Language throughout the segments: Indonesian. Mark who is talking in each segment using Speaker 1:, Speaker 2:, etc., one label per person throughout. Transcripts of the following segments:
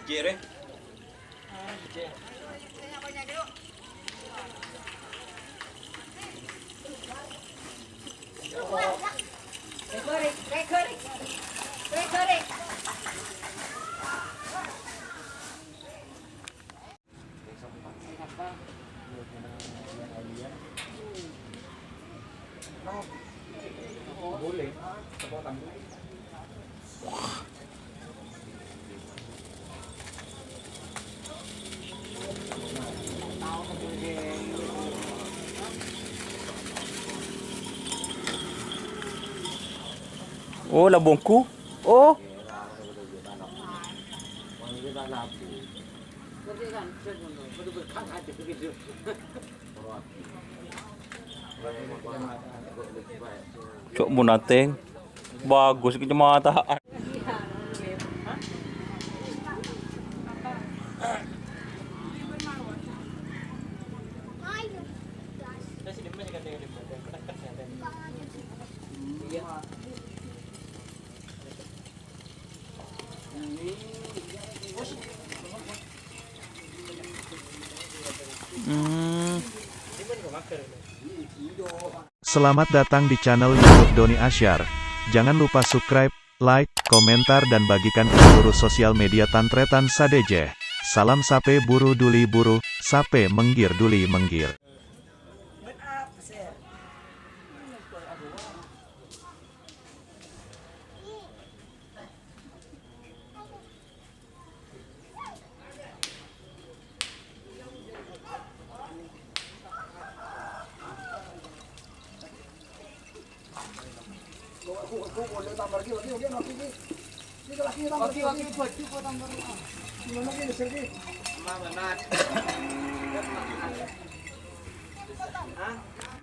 Speaker 1: Jere.
Speaker 2: Boleh. Sepotong.
Speaker 1: Oh, labongku. Oh. Cok munateng. Bagus kecamatan.
Speaker 3: Selamat datang di channel YouTube Doni Asyar. Jangan lupa subscribe, like, komentar dan bagikan ke seluruh sosial media Tantretan Sadejeh. Salam sape buru duli buru, sape menggir duli menggir.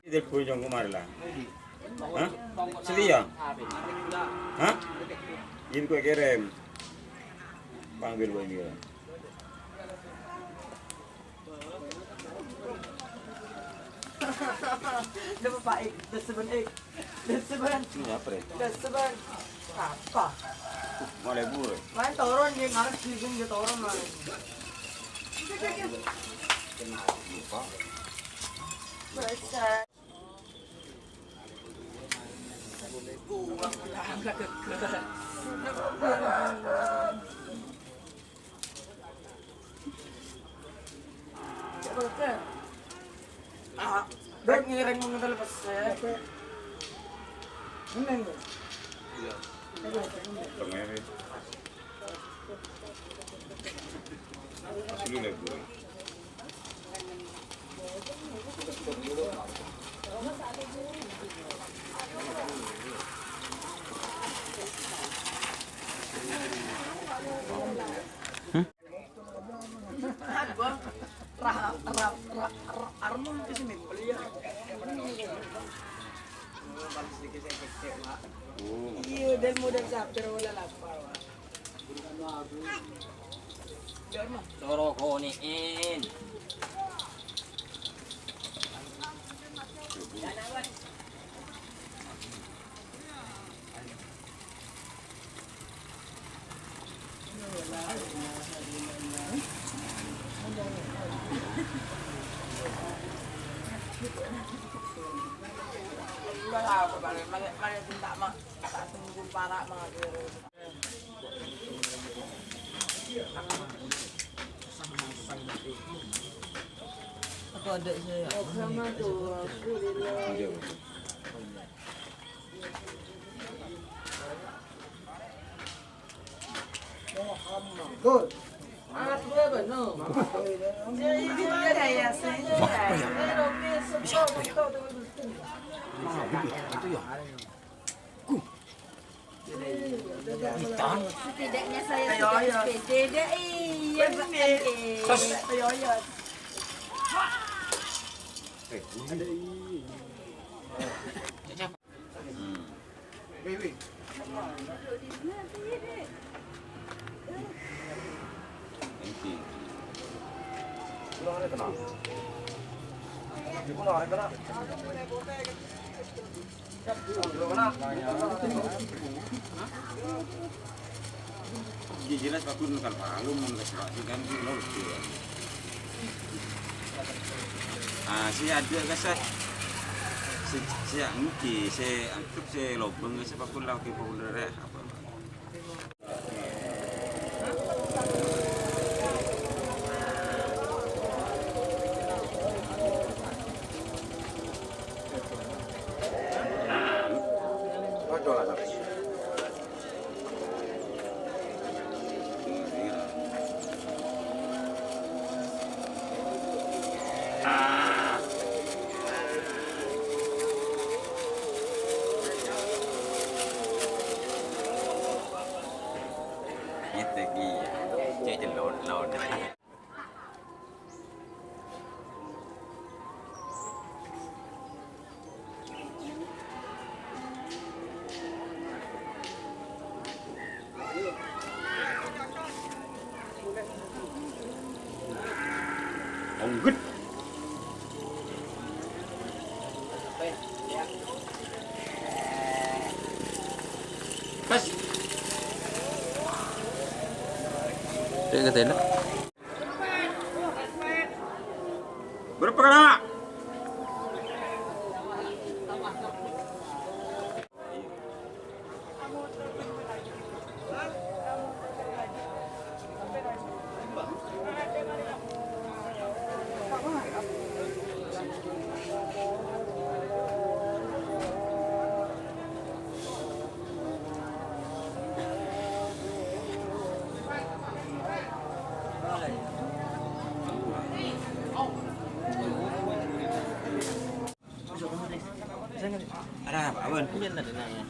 Speaker 1: Dia kunjung kemari lah. Hah? Selia? Hah? Ini kue kirim. Panggil gue ini.
Speaker 4: Dapat baik, sebenarnya.
Speaker 1: Ini apa ya?
Speaker 4: Apa?
Speaker 1: Mulai buru.
Speaker 4: Main turun dia harus sih dia turun lah. Besar. Baik ngiring mengenal besar. Ini.
Speaker 1: Pengeri. Asli lagi buru.
Speaker 4: Armon di sini beliau. Iya, dan mudah sapir wala lapar.
Speaker 5: Toro koniin.
Speaker 4: Balik tinta mah tak tunggu para mga gero. Ako ada saya. Sama tuh aku dia. Good. Ah, tu apa no? Jadi dia ya saya. Bisa apa ya?
Speaker 1: Itu ya.
Speaker 6: Setidaknya saya sudah SPD deh. Iya,
Speaker 4: Ayo.
Speaker 2: Baby. Pulang ada kena. Pulang ada kena. Pulang kena.
Speaker 1: jelas aku nak palu mun kasih kan di nol dia. Si ada kasih si angki si angkut si lobeng si pakul lau ke populer apa. Onggut. Pas.
Speaker 5: Kayak gitu ya.
Speaker 1: Berapa kali? Ada apa, Abang?
Speaker 5: Ini ada nanya.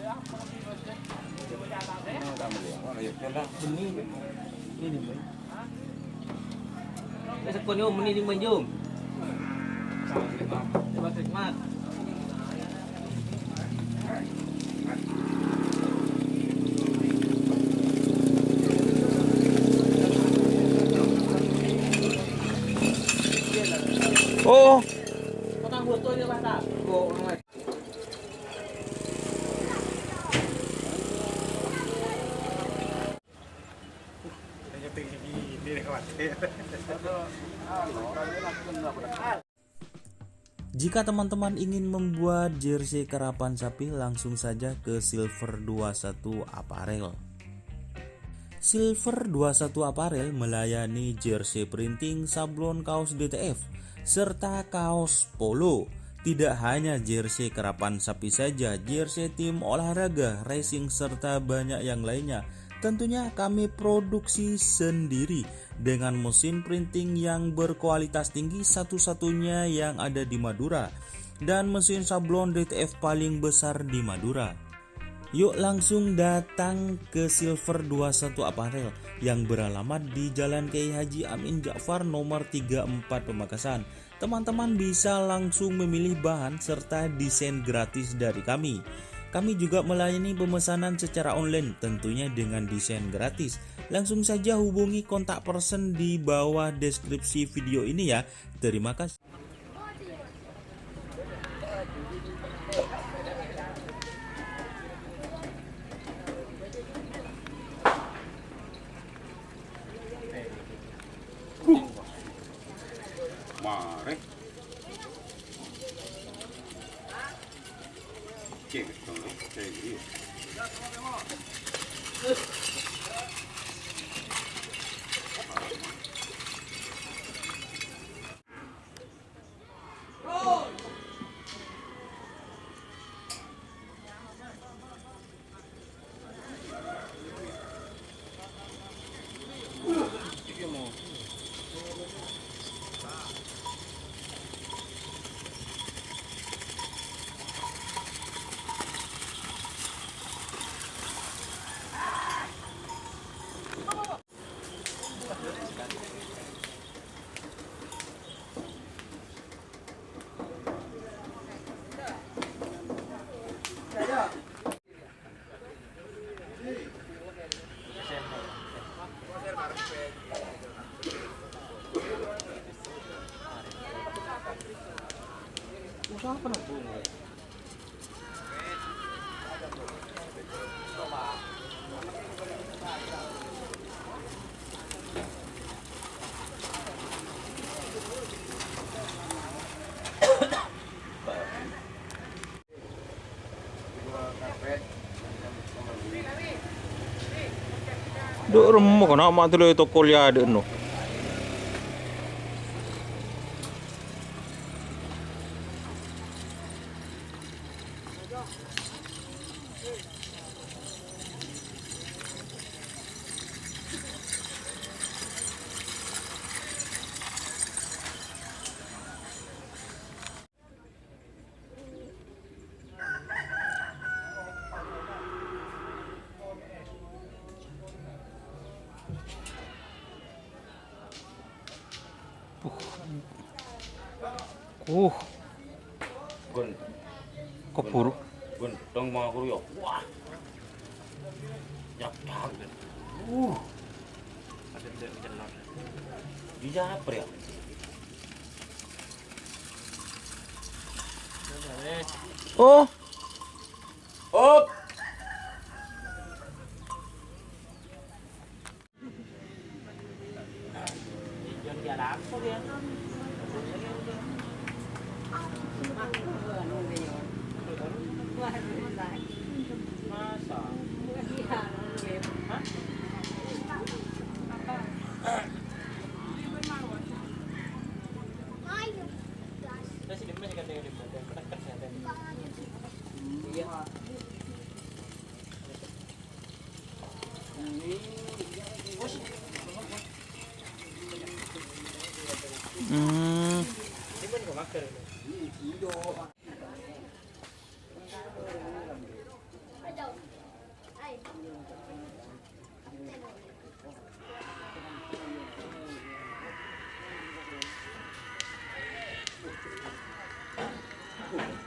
Speaker 5: Ini boy. Besok kau nyom ini menjom. Coba khidmat.
Speaker 2: Oh.
Speaker 5: Potong botol dia basah. Go orang.
Speaker 7: Jika teman-teman ingin membuat jersey karapan sapi, langsung saja ke Silver 21 Apparel. Silver 21 Apparel melayani jersey printing, sablon kaos DTF, serta kaos polo. Tidak hanya jersey karapan sapi saja, jersey tim olahraga, racing, serta banyak yang lainnya. Tentunya kami produksi sendiri dengan mesin printing yang berkualitas tinggi, satu-satunya yang ada di Madura, dan mesin sablon DTF paling besar di Madura. Yuk langsung datang ke Silver 21 Apparel yang beralamat di Jalan Kiai Haji Amin Ja'far nomor 34 Pamekasan. Teman-teman bisa langsung memilih bahan serta desain gratis dari kami. Kami juga melayani pemesanan secara online, tentunya dengan desain gratis. Langsung saja hubungi kontak person di bawah deskripsi video ini ya. Terima kasih.
Speaker 1: Mare. Cek dong, cek dia.
Speaker 8: Duk remuk nak mak tu le toko lia ada no.
Speaker 1: Gun,
Speaker 8: Kapur.
Speaker 1: gun, dong mga kuruyo. Wah. Yak yak. Di apa ya?
Speaker 8: Oh,
Speaker 1: Op.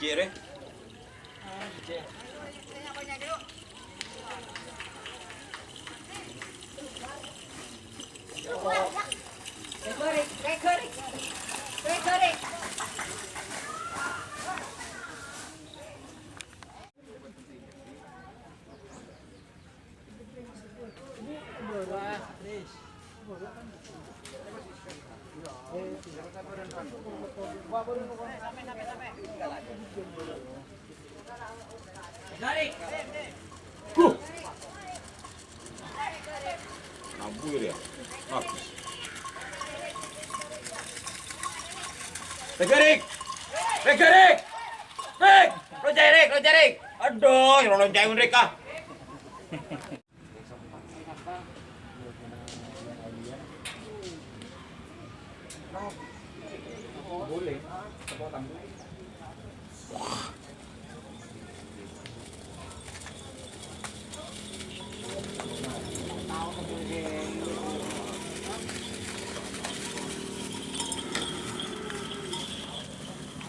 Speaker 1: Jere. Nabur ya. Habis. Regerik. Regerik. Rek, lo jarik. Aduh, lo lonjai mereka.
Speaker 2: Boleh. Sepotong.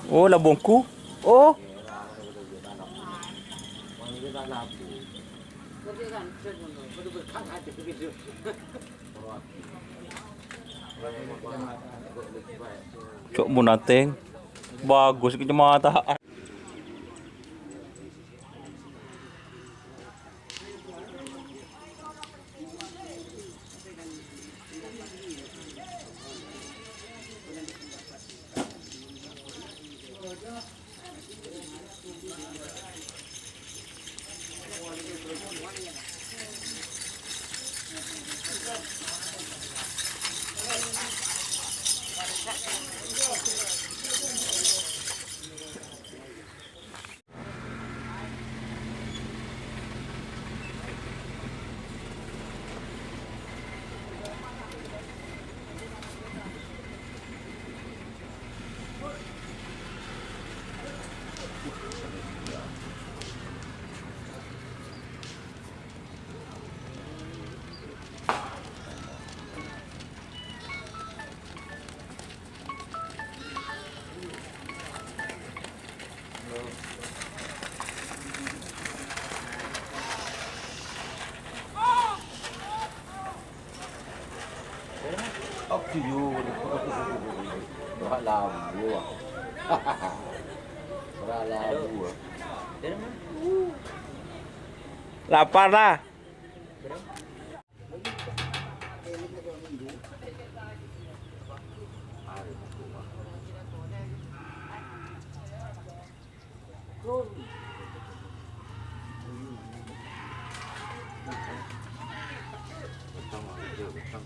Speaker 8: oh labongku. Oh, cok munateng. Bagus kecamatan.
Speaker 1: Up to you. Berat labu. Berat labu.
Speaker 8: Lapar lah.
Speaker 1: ada utang.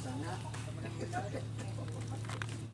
Speaker 2: Sana